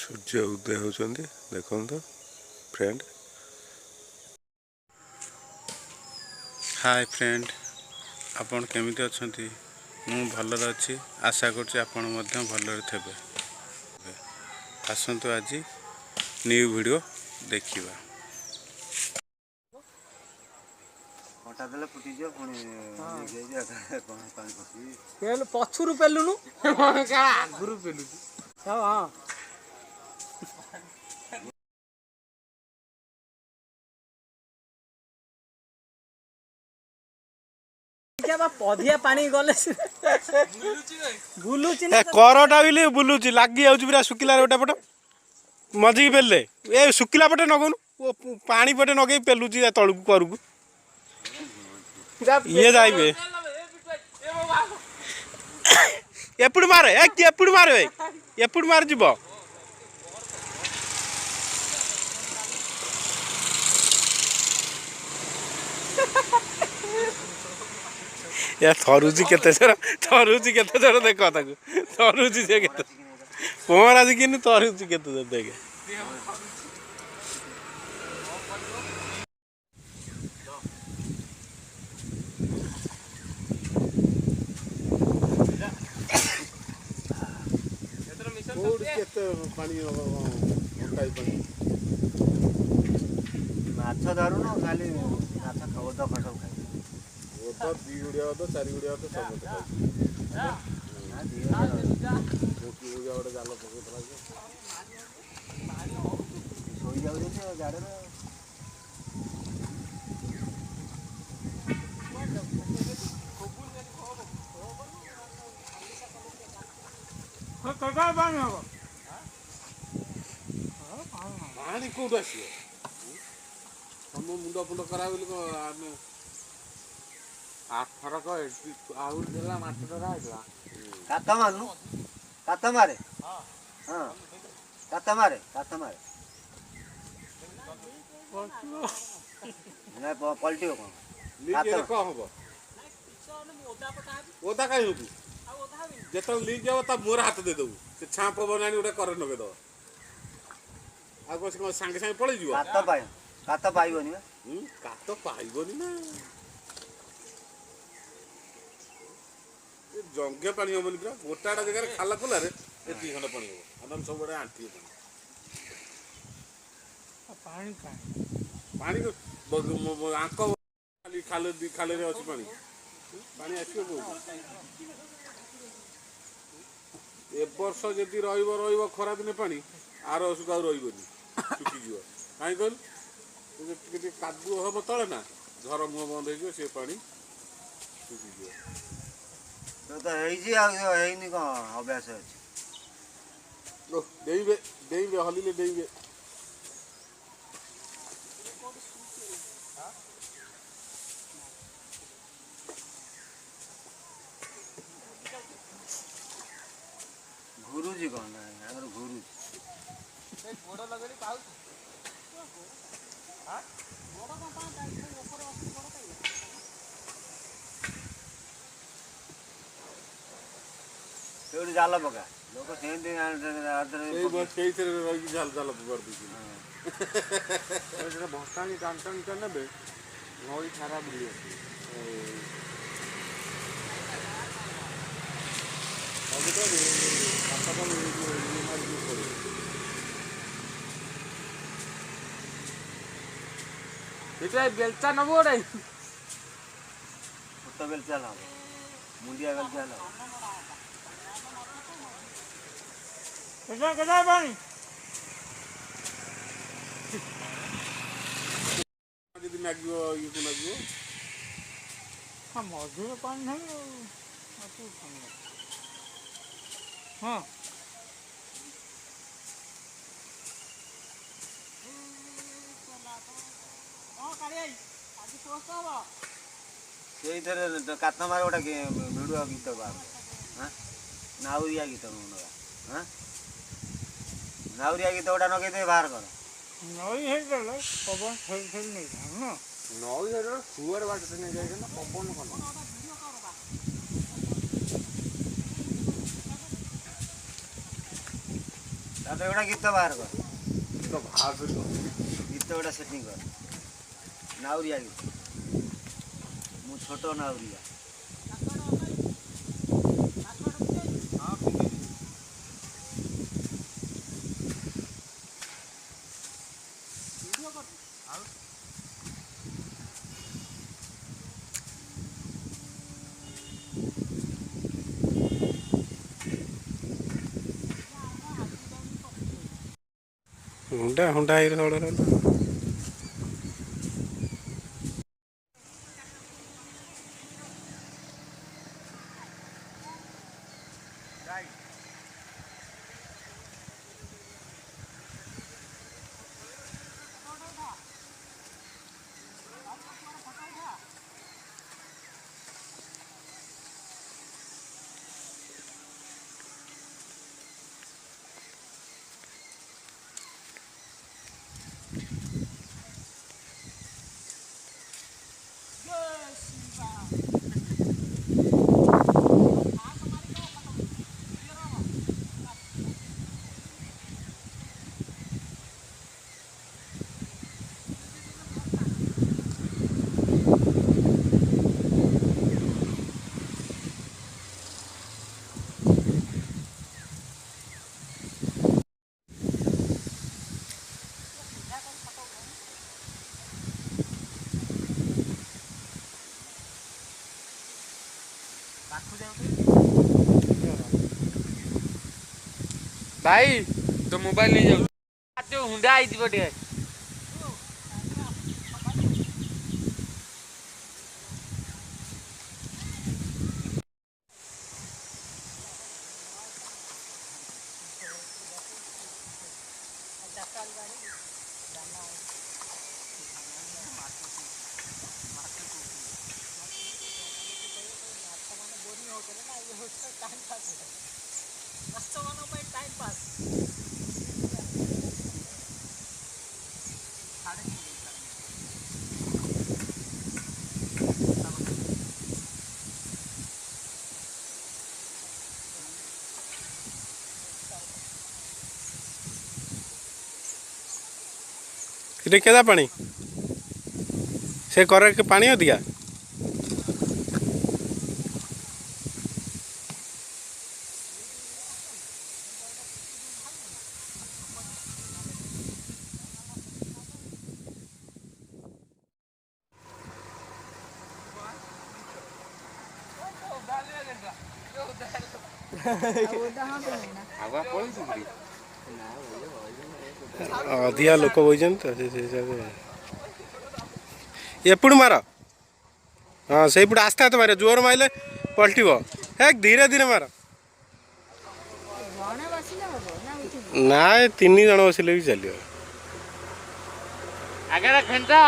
सूर्य उदय होती देखो friend. Hi friend, आपण केमिति अछंती? मु भलरे अछि, आशा करछि आपण मध्य भलरे थेबे। आसंतु आज न्यू वीडियो देखिबा। हटा देले फुटी जो पुणी ये जे पानी पसी पेल पछुरु पेलुनु का आगुरु पेलुची। हां क्या बा पधिया पानी गले बुलुची ना करटा बिले बुलुची लागी जाउची पूरा सुकिला रोटा पट मजी पेले ए सुकिला पटे नगनु पानी पटे नगे पेलुची तळकु करकु ये जाइबे एपुड मारे एपुड मारे एपुड मार जिवो या थरुची केते जरा देखो ताकू थरुची से केते पोरा जी किनु थरुची केते जरा देखे केते पानी घंटाई पानी माछ धरु न खाली माछ खाओ त खटो खाइ वो तो 2 गुड़िया तो 4 गुड़िया तो सब तो हां की गुड़िया ओडे जाल पकेतला सोई जाउ जे गाडे में कगा पानी हो पानी कोड आसी हम मुंडा पुंडा करा बोली को आमे आठर को आउर देला माटी डरा आइला काता मानु काता मारे हां काता मारे ना पलटी हो लीक ये को हबो ओदा काई होबू जेतो लीक जाव ता मोर हाथ दे दऊ से छाप बनानी उडे कर नगे दो आगो से संगे संगे पळै जिवो काता पाइबोनी कातो पाइबोनी ना ए जंगे पानी होबनी पूरा गोटाडा जगह खाला खुला रे ए 2 घंटा पानी हो आदम सब बडे आंटी पानी का पानी को आंको खाले रे अछि पानी आसियो को ए वर्ष जदि रहिबो खरा दिन पानी आर सुका रहिबोनी सुकी जिवो काई कहल के कादू हम तळे ना घर मुह बंद हो से पानी सुकी जिवो तो हेई जी हेईनी को अभ्यास अछि लो देइबे हलिले देइबे गुरुजी कोन हमर गुरुजी ए गोड़ लगेली पाउ हां गोड़ को पा जाई ऊपर बस गोड़ पाइला सेउडी जाल पका लोक सेंदी ए बस केइथरे रही जाल पकड़ दी एटा भस्तानी टान करनेबे नई सारा बुली अभी तो खाता पर मार यूज करे एटा बेलचा नबो रे तो बेलचा ना मुंडिया बेलचा ना केजा पानी यदि नागियो ये को नागियो हां मधुर पानी नहीं अतु पानी हां ସେଇଥିରେ କାତ ମାର ଗୋଟେ ଭିଡିଓ ଗୀତ ବାହାର ହାଁ ନାଉରିଆ ଗୀତ ନୁହଁ ହାଁ ନାଉରିଆ ଗୀତ ଗୋଟା ନଗେଇଦେ ବାହାର କର ନଈ ହେଇଗଲେ ପବନ ଖେଳି ନେଇଥାଉ ନା ନଈ ହେଇଗଲେ ସୁଅର ବାଟରେ ନେଇ ଯାଇଛନ୍ତି ନା ପବନ କଣ ତାପରେ ଗୋଟେ ଗୀତ ବାହାର କର ତ ବାହାର କରିବ ଗୀତ ଗୋଟେ ସେଟିଂ କର ନାଉରିଆ ଗୀତ ମୁଁ ଛୋଟ ନାଉରିଆ ହୁଣ୍ଡା ହୁଣ୍ଡା ହେଇକି ରହିଲା। ଭାଇ ତୋ ମୋବାଇଲ ନେଇଯାଉ ହୁଣ୍ଡା ହେଇଯିବ ଟିକେ ଏଠି କେଦା ପାଣି ସେ କରେ ପାଣି ଅଧିକା ଅଧିକା ଲୋକ ବଇଛନ୍ତି ତ ସେ ହିସାବରେ ଏପଟୁ ମାର ହଁ ସେଇପଟୁ ଆସ୍ତେ ଆସ୍ତେ ମାର ଜୋର ମାରିଲେ ପଲଟିବ ହେ ଧୀରେ ଧୀରେ ମାର ନା 3 ଜଣ ବସିଲେ ବି ଚାଲିବ ଆଗରେ ଖେଞ୍ଚା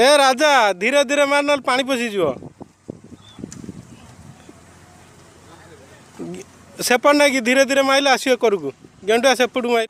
ଏ ରାଜା ଧୀରେ ଧୀରେ ମାର ନହେଲେ ପାଣି ପଶିଯିବ ସେପଟ ନାଇଁ କି ଧୀରେ ଧୀରେ ମାଇଲେ ଆସିବ କରକୁ ଗେଣ୍ଡୁଆ ସେପଟକୁ ମାଇ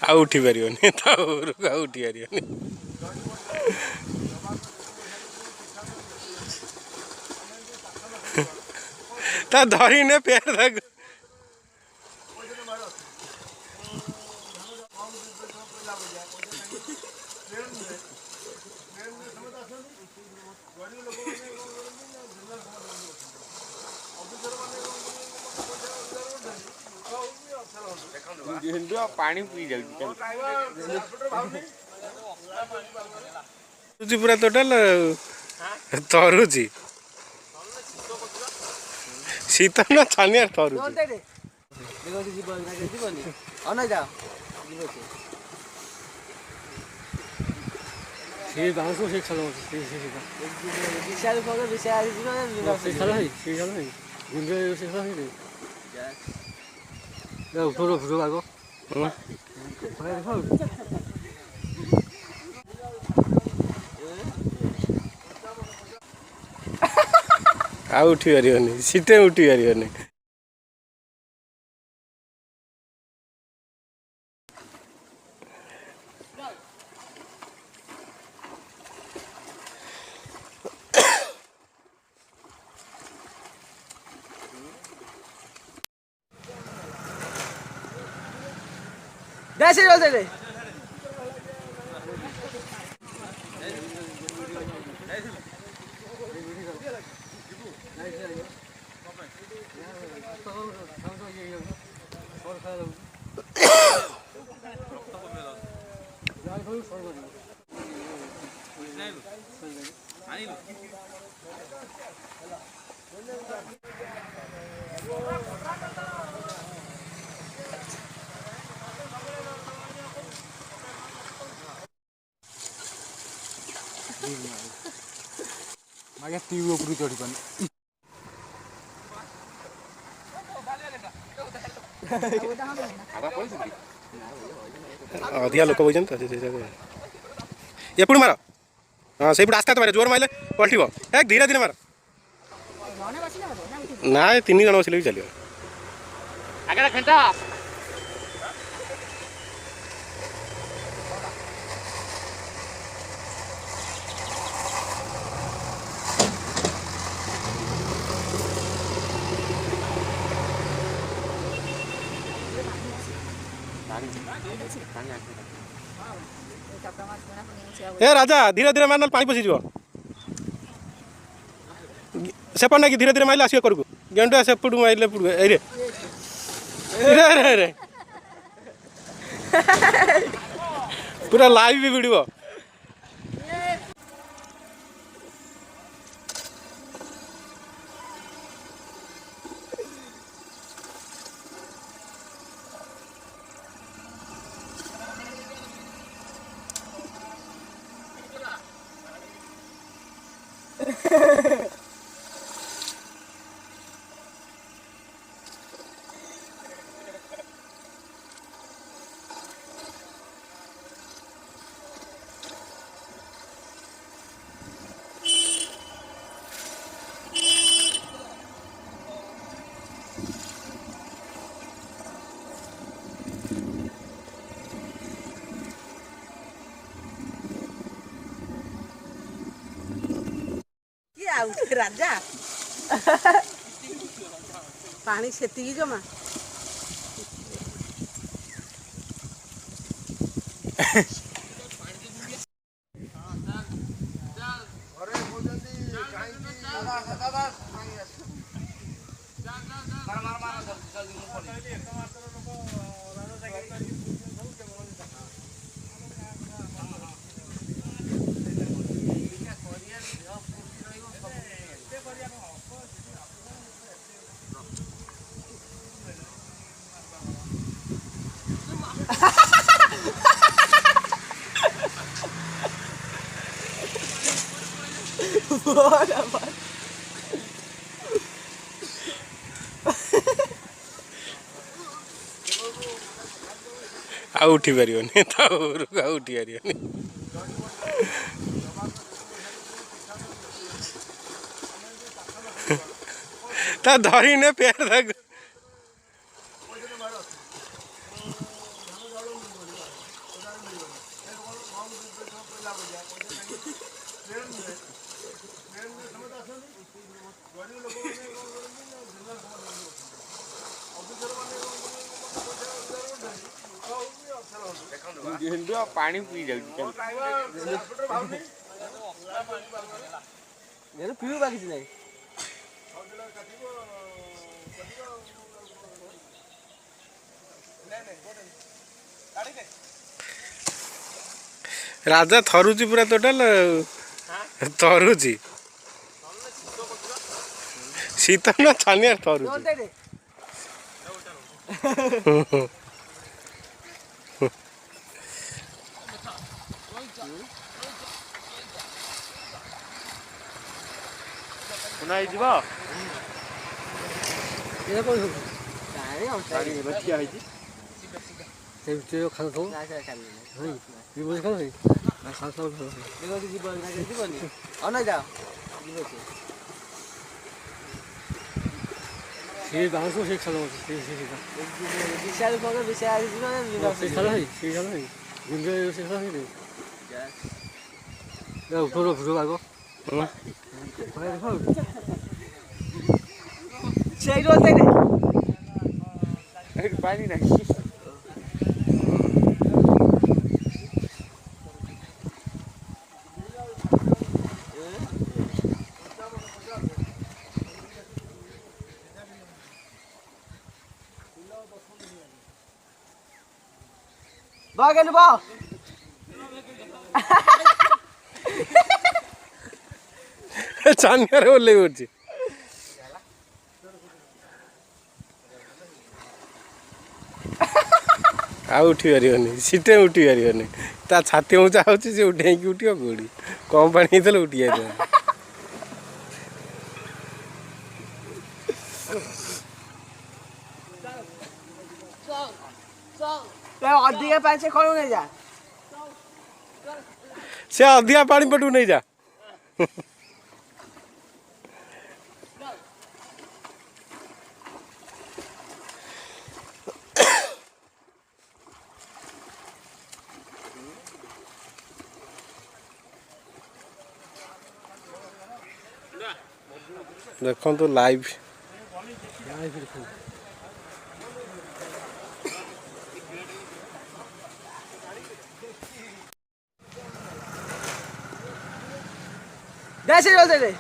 ଆଉ ଉଠି ପାରିବନି ତା ଉପରକୁ ଆଉ ଉଠି ପାରିବନି। ତା ଧରିନେ ପେଟ ତାକୁ ପାଣି ପିଇ ଯାଉଛି ପୁରା ଟୋଟାଲ ତରୁଛି ଶୀତ ନା ଛାନିଆ ତରୁଛି। ଆଉ ଉଠି ପାରିବନି ଶୀତେ ଉଠି ପାରିବନି। ଆଜ୍ଞା ଟ୍ୟୁବ୍ ଉପରକୁ ଚଢ଼ି ପାରୁନି। ଅଧିକା ଲୋକ ବଇଛନ୍ତି ତ ଏପଟୁ ମାର। ହଁ ସେଇପଟେ ଆସ୍ତେ ଆସ୍ତେ ମାର ଜୋର ମାରିଲେ ପଲଟିବ ଧୀରେ ଧୀରେ ମାର। ନା 3 ଜଣ ବସିଲେ ବି ଚାଲିବ। ए राजा धीरे धीरे मार पानी पशिज सेपट ना कि धीरे धीरे मारे आस करको गेंडुआ सेपट मारे रे पूरा लाइव भी भिड़। राजा पानी सेतिकी जमा ଆଉ ଉଠି ପାରିବନି ତା ଉପରକୁ ଆଉ ଉଠି ପାରିବନି। ତା ଧରିନେ ପେଟ ତାକୁ ପାଣି ପିଇ ଯାଉଛି ପିଇବା କିଛି ନାହିଁ। ରାଜା ଥରୁଛି ପୁରା ଟୋଟାଲ ଥରୁଛି। ଶୀତ ନା ଛାନିଆ ଥରୁଛି। ହେଇଯିବ ଠିଆ ହେଇଛି ଯିବନି ଅନାଇ ଯାଅ ସେ ବାଉଁଶ ସେ ଖେଳ ଉପର ଉପର ଆଗ ପାଣି ନାହିଁ। ବାଗେଲୁ ବା ଛାନିଆରେ ଓହ୍ଲେଇ ପଡୁଛି। ଆଉ ଉଠି ପାରିବନି ସିଟେ ଉଠି ପାରିବନି। ତା ଛାତି ଉଞ୍ଚା ହଉଛି ସେ ଉଠେଇକି ଉଠିବ କୋଉଠି କମ ପାଣି ହେଇଥିଲେ ଉଠି ଯାଇଥିବ। ଅଧିକା ପାଣି କଣ ନେଇଯା ସେ ଅଧିକା ପାଣି ପଟକୁ ନେଇଯା। ଦେଖନ୍ତୁ ଲାଇଭ୍ ଦେ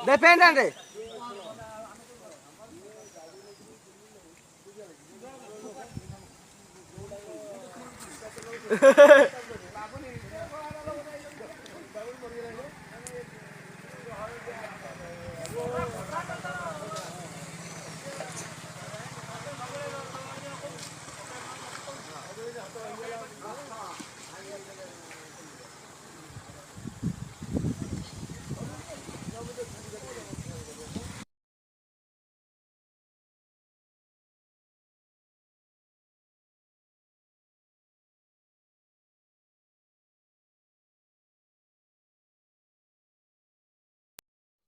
Depende.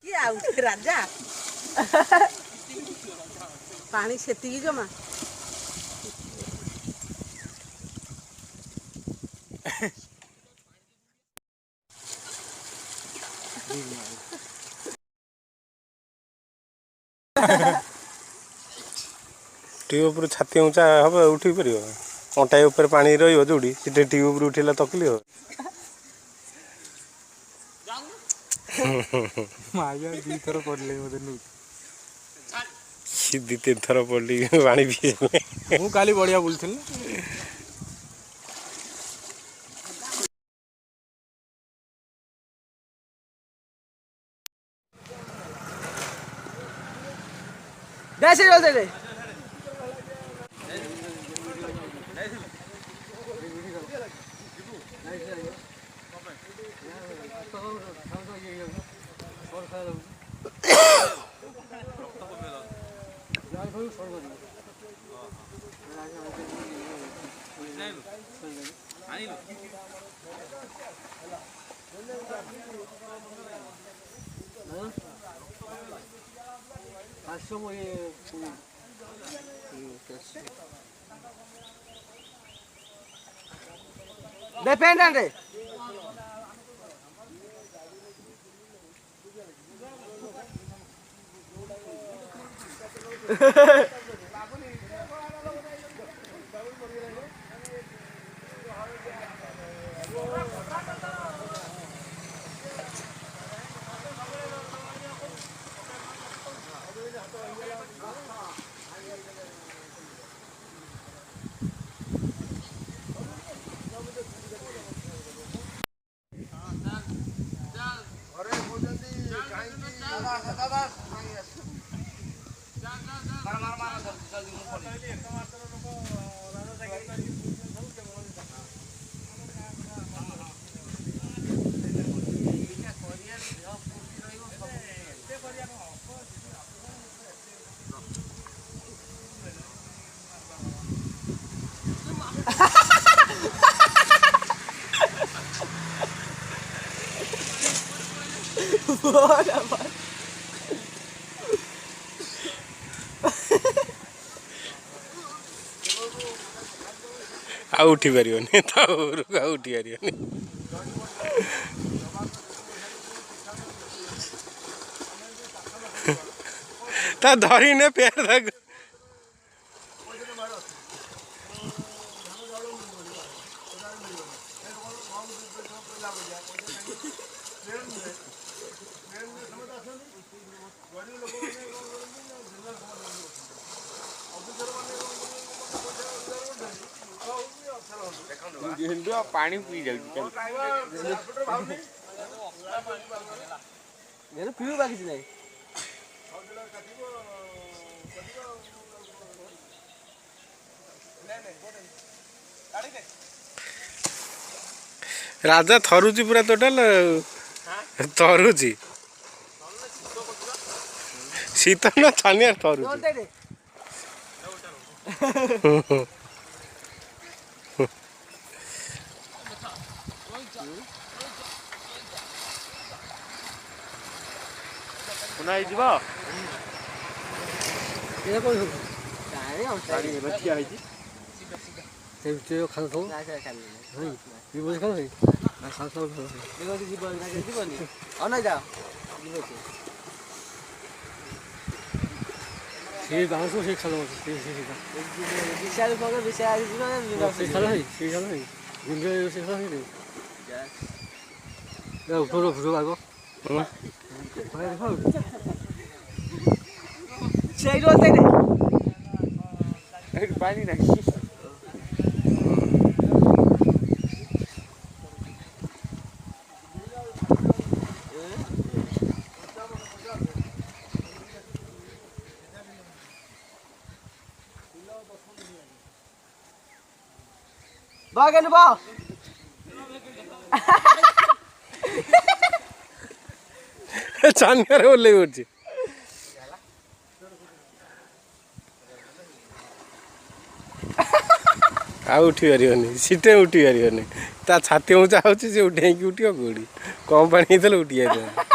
କି ଆଉ ରାଜା ପାଣି ସେତିକି ଜମା ଟ୍ୟୁବ୍ ଉପରୁ ଛାତି ଉଞ୍ଚା ହବ ଉଠି ପାରିବ। ଅଣ୍ଟାଇ ଉପରେ ପାଣି ରହିବ ଯୋଉଠି ସେଠି ଟ୍ୟୁବ୍ ଉପରୁ ଉଠିଲା ତକଲି ହବ। ମାଇଆ ଦିଥର ପଡ଼ିଲେ ମୋତେ ନୁ ସେ 2-3 ଥର ପଡି ପାଣି ପିଏ ମୁଁ କାଲି ବଢ଼ିଆ ବୁଲୁଥିଲି ଦେ ସେ ଦେ दे पेंट आंटे ଆଉ ଉଠି ପାରିବନି ତା ଉପରକୁ ଆଉ ଉଠି ପାରିବନି ତା ଧରିନେ ପେଟ ତାକୁ ପାଣି ପିଇ ଯାଉଛି ପିଇବା କିଛି ନାହିଁ ରାଜା ଥରୁଛି ପୁରା ଟୋଟାଲ ଥରୁଛି ଶୀତ ନା ଛାନିଆ ଥରୁଛି ହେଇଯିବ ଠିଆ ହେଇଛି ସେ ଭିତରେ ଖାଉଥିବ ଯିବନି ଅନାଇ ଯାଅ ସେ ବାଉଁଶ ସେ ଖାଲ ବିଶାଳ ବିଶାଳ ସେ ଖାଲ ହେଇ ସେ ଖାଲ ହେଇ ସେ ଖାଲ ହେଇ ଉଠୁ ଉଠୁ ଆଗ ସେଇଠି ପାଣି ନାହିଁ Bagen ba? ଛାନିଆରେ ଓହ୍ଲେଇ ପଡୁଛି ଆଉ ଉଠି ପାରିବନି ସିଟେ ଉଠି ପାରିବନି ତା ଛାତି ଉଞ୍ଚା ହଉଛି ସେ ଉଠେଇକି ଉଠିବ କୋଉଠି କମ ପାଣି ହେଇଥିଲେ ଉଠି ଯାଇଥାନ୍ତା